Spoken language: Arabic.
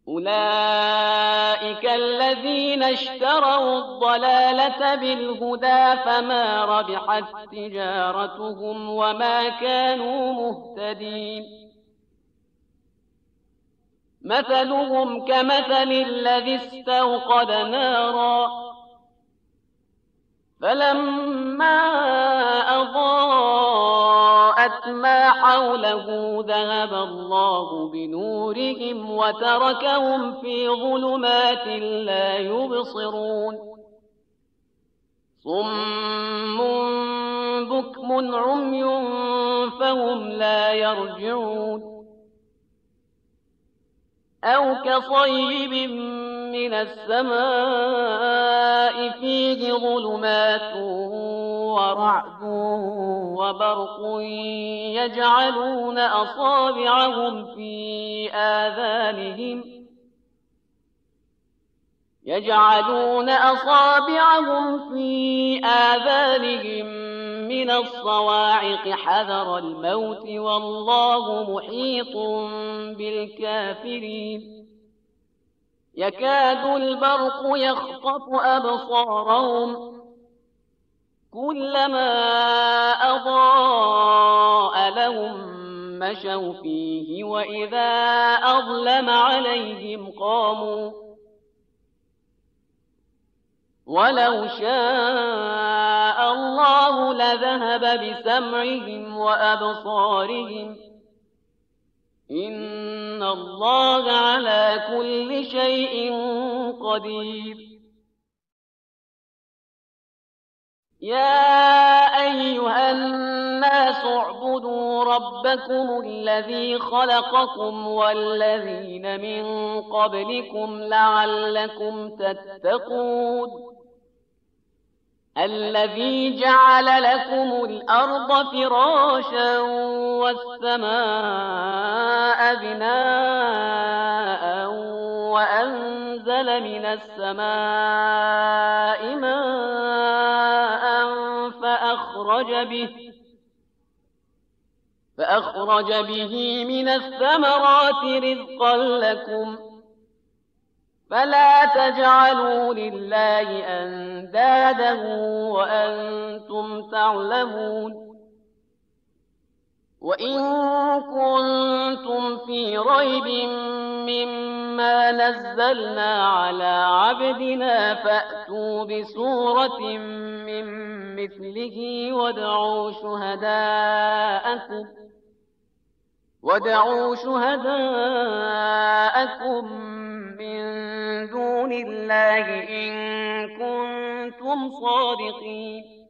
أولئك الذين اشتروا الضلالة بالهدى فما ربحت تجارتهم وما كانوا مهتدين. مثلهم كمثل الذي استوقد نارا فلما أضاءت ما حوله ذهب الله بنورهم وتركهم في ظلمات لا يبصرون. صم بكم عمي فهم لا يرجعون. أو كصيب من السماء فيه ظلمات ورعد وبرق يجعلون أصابعهم في آذانهم من الصواعق حذر الموت والله محيط بالكافرين. يكاد البرق يخطف أبصارهم كلما أضاء لهم مشوا فيه وإذا أظلم عليهم قاموا. ولو شاء الله لذهب بسمعهم وأبصارهم إن الله على كل شيء قدير. يا أيها الناس اعبدوا ربكم الذي خلقكم والذين من قبلكم لعلكم تتقون. الذي جعل لكم الأرض فراشا والسماء بناء وأنزل من السماء ماء فأخرج به من الثمرات رزقا لكم فلا تجعلوا لله أندادا وأنتم تعلمون. وإن كنتم في ريب مما نزلنا على عبدنا فأتوا بسورة من مثله وادعوا شهداءكم من دون الله إن كنتم صادقين.